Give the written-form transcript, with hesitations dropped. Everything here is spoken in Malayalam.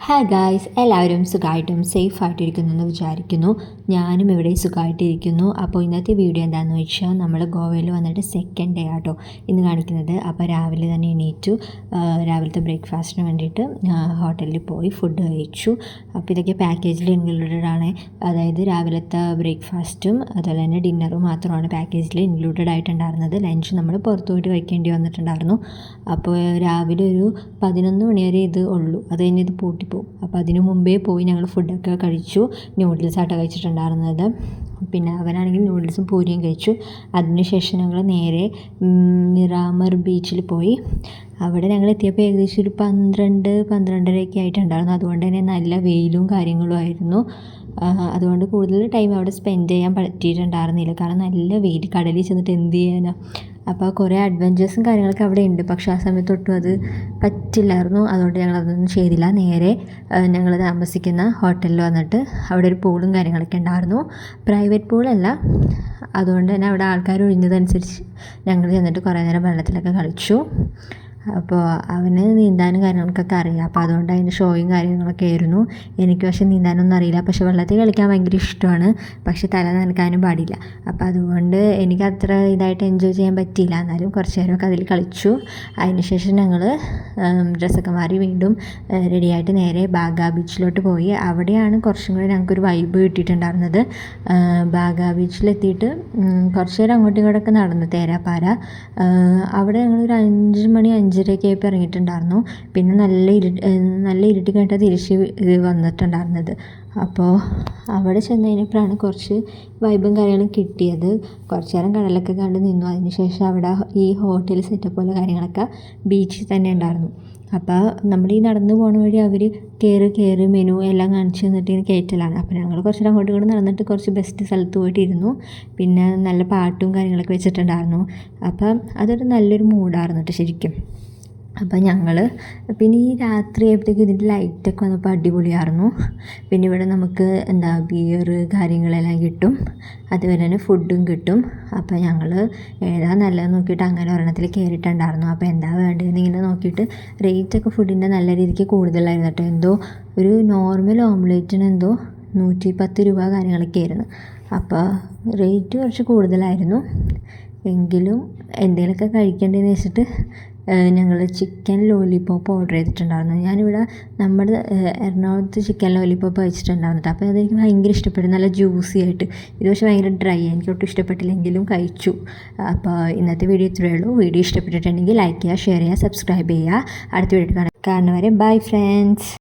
ഹായ് ഗായ്സ്, എല്ലാവരും സുഖമായിട്ടും സേഫായിട്ടിരിക്കുന്നു എന്ന് വിചാരിക്കുന്നു. ഞാനും ഇവിടെ സുഖമായിട്ടിരിക്കുന്നു. അപ്പോൾ ഇന്നത്തെ വീഡിയോ എന്താണെന്ന് വെച്ചാൽ നമ്മൾ ഗോവയിൽ വന്നിട്ട് സെക്കൻഡ് ഡേ ആട്ടോ ഇന്ന് കാണിക്കുന്നത്. അപ്പോൾ രാവിലെ തന്നെ എണീറ്റു, രാവിലത്തെ ബ്രേക്ക്ഫാസ്റ്റിന് വേണ്ടിയിട്ട് ഹോട്ടലിൽ പോയി ഫുഡ് കഴിച്ചു. അപ്പോൾ ഇതൊക്കെ പാക്കേജിൽ ഇൻക്ലൂഡഡ് ആണ്. അതായത് രാവിലത്തെ ബ്രേക്ക്ഫാസ്റ്റും അതുപോലെ തന്നെ ഡിന്നറും മാത്രമാണ് പാക്കേജിൽ ഇൻക്ലൂഡഡ് ആയിട്ടുണ്ടായിരുന്നത്. ലഞ്ച് നമ്മൾ പുറത്ത് പോയിട്ട് കഴിക്കേണ്ടി വന്നിട്ടുണ്ടായിരുന്നു. അപ്പോൾ രാവിലെ ഒരു 11 മണി വരെ ഇത് ഉള്ളൂ, അത് കഴിഞ്ഞ് ഇത് പൂട്ടിപ്പോകും. അപ്പോൾ അതിനു മുമ്പേ പോയി ഞങ്ങൾ ഫുഡൊക്കെ കഴിച്ചു. നൂഡിൽസാട്ടോ കഴിച്ചിട്ടുണ്ടായിരുന്നത്. പിന്നെ അവനാണെങ്കിൽ നൂഡിൽസും പൂരിയും കഴിച്ചു. അതിനുശേഷം ഞങ്ങൾ നേരെ മിറാമർ ബീച്ചിൽ പോയി. അവിടെ ഞങ്ങൾ എത്തിയപ്പോൾ ഏകദേശം ഒരു 12-12:30 ആയിട്ടുണ്ടായിരുന്നു. അതുകൊണ്ട് തന്നെ നല്ല വെയിലും കാര്യങ്ങളും ആയിരുന്നു. അതുകൊണ്ട് കൂടുതൽ ടൈം അവിടെ സ്പെൻഡ് ചെയ്യാൻ പറ്റിയിട്ടുണ്ടായിരുന്നില്ല. കാരണം നല്ല വെയിൽ, കടലിൽ ചെന്നിട്ട് എന്ത് ചെയ്യാനാണ്. അപ്പോൾ കുറേ അഡ്വഞ്ചേഴ്സും കാര്യങ്ങളൊക്കെ അവിടെ ഉണ്ട്. പക്ഷേ ആ സമയത്തൊട്ടും അത് പറ്റില്ലായിരുന്നു. അതുകൊണ്ട് ഞങ്ങൾ അതൊന്നും ചെയ്തില്ല. നേരെ ഞങ്ങൾ താമസിക്കുന്ന ഹോട്ടലിൽ വന്നിട്ട് അവിടെ ഒരു പൂളും കാര്യങ്ങളൊക്കെ ഉണ്ടായിരുന്നു. പ്രൈവറ്റ് പൂളല്ല, അതുകൊണ്ട് തന്നെ അവിടെ ആൾക്കാർ ഒഴിഞ്ഞതനുസരിച്ച് ഞങ്ങൾ ചെന്നിട്ട് കുറേ നേരം വെള്ളത്തിലൊക്കെ കളിച്ചു. അപ്പോൾ അവന് നീന്താനും കാര്യങ്ങൾക്കൊക്കെ അറിയാം. അപ്പോൾ അതുകൊണ്ട് അതിൻ്റെ ഷോയും കാര്യങ്ങളൊക്കെ ആയിരുന്നു. എനിക്ക് പക്ഷേ നീന്താനൊന്നും അറിയില്ല. പക്ഷേ വെള്ളത്തിൽ കളിക്കാൻ ഭയങ്കര ഇഷ്ടമാണ്. പക്ഷേ തല നനക്കാനും പാടില്ല. അപ്പോൾ അതുകൊണ്ട് എനിക്ക് അത്ര ഇതായിട്ട് എൻജോയ് ചെയ്യാൻ പറ്റിയില്ല. എന്നാലും കുറച്ച് നേരമൊക്കെ അതിൽ കളിച്ചു. അതിനുശേഷം ഞങ്ങൾ ഡ്രസ്സൊക്കെ മാറി വീണ്ടും റെഡിയായിട്ട് നേരെ ബാഗ ബീച്ചിലോട്ട് പോയി. അവിടെയാണ് കുറച്ചും കൂടി ഞങ്ങൾക്കൊരു വൈബ് കിട്ടിയിട്ടുണ്ടായിരുന്നത്. ബാഗ ബീച്ചിലെത്തിയിട്ട് കുറച്ച് നേരം അങ്ങോട്ടും ഇങ്ങോട്ടൊക്കെ നടന്നു തേരാപ്പാര. അവിടെ ഞങ്ങളൊരു 5 മണി 5:30 ആയപ്പോൾ ഇറങ്ങിയിട്ടുണ്ടായിരുന്നു. പിന്നെ നല്ല ഇരുട്ടി കഴിഞ്ഞിട്ട് തിരിച്ച് വന്നിട്ടുണ്ടായിരുന്നത്. അപ്പോൾ അവിടെ ചെന്ന് കഴിഞ്ഞപ്പോഴാണ് കുറച്ച് വൈബും കാര്യങ്ങളും കിട്ടിയത്. കുറച്ച് നേരം കടലൊക്കെ കണ്ട് നിന്നു. അതിനുശേഷം അവിടെ ഈ ഹോട്ടൽ സെറ്റപ്പ് പോലെ കാര്യങ്ങളൊക്കെ ബീച്ചിൽ തന്നെ ഉണ്ടായിരുന്നു. അപ്പോൾ നമ്മൾ ഈ നടന്നു പോണ വഴി അവർ കയറി മെനു എല്ലാം കാണിച്ചു തന്നിട്ട് ഇങ്ങനെ കയറ്റലാണ്. അപ്പോൾ ഞങ്ങൾ കുറച്ച് നേരം അങ്ങോട്ടും ഇങ്ങോട്ട് നടന്നിട്ട് കുറച്ച് ബെസ്റ്റ് സ്ഥലത്ത് പോയിട്ടിരുന്നു. പിന്നെ നല്ല പാട്ടും കാര്യങ്ങളൊക്കെ വെച്ചിട്ടുണ്ടായിരുന്നു. അപ്പം അതൊരു നല്ലൊരു മൂഡായിരുന്നു കേട്ടോ ശരിക്കും. അപ്പോൾ ഞങ്ങൾ പിന്നെ ഈ രാത്രി ആയപ്പോഴത്തേക്കും ഇതിൻ്റെ ലൈറ്റൊക്കെ വന്നപ്പോൾ അടിപൊളിയായിരുന്നു. പിന്നെ ഇവിടെ നമുക്ക് ബിയർ കാര്യങ്ങളെല്ലാം കിട്ടും. അതുപോലെ തന്നെ ഫുഡും കിട്ടും. അപ്പോൾ ഞങ്ങൾ ഏതാ നല്ലതെന്ന് നോക്കിയിട്ട് അങ്ങനെ ഒരെണ്ണത്തിൽ കയറിയിട്ടുണ്ടായിരുന്നു. അപ്പോൾ എന്താ വേണ്ടതെന്ന് ഇങ്ങനെ നോക്കിയിട്ട് റേറ്റൊക്കെ ഫുഡിൻ്റെ നല്ല രീതിക്ക് കൂടുതലായിരുന്നു കേട്ടോ. എന്തോ ഒരു നോർമൽ ഓംലേറ്റിന് എന്തോ 110 രൂപ കാര്യങ്ങളൊക്കെ ആയിരുന്നു. അപ്പോൾ റേറ്റ് കുറച്ച് കൂടുതലായിരുന്നു. എങ്കിലും എന്തെങ്കിലുമൊക്കെ കഴിക്കേണ്ടതെന്ന് വെച്ചിട്ട് ഞങ്ങൾ ചിക്കൻ ലോലിപോപ്പ് ഓർഡർ ചെയ്തിട്ടുണ്ടായിരുന്നു. ഞാനിവിടെ നമ്മുടെ എറണാകുളത്ത് ചിക്കൻ ലോലിപോപ്പ് കഴിച്ചിട്ടുണ്ടായിരുന്നു. അപ്പോൾ അതെനിക്ക് ഭയങ്കര ഇഷ്ടപ്പെട്ടു, നല്ല ജ്യൂസി ആയിട്ട്. ഇത് പക്ഷേ ഭയങ്കര ഡ്രൈ, എനിക്ക് ഒട്ടും ഇഷ്ടപ്പെട്ടില്ലെങ്കിലും കഴിച്ചു. അപ്പോൾ ഇന്നത്തെ വീഡിയോ ഇത്രയേ ഉള്ളൂ. വീഡിയോ ഇഷ്ടപ്പെട്ടിട്ടുണ്ടെങ്കിൽ ലൈക്ക് ചെയ്യുക, ഷെയർ ചെയ്യുക, സബ്സ്ക്രൈബ് ചെയ്യുക. അടുത്ത വീഡിയോ കാണുന്നവരെ ബൈ ഫ്രണ്ട്സ്.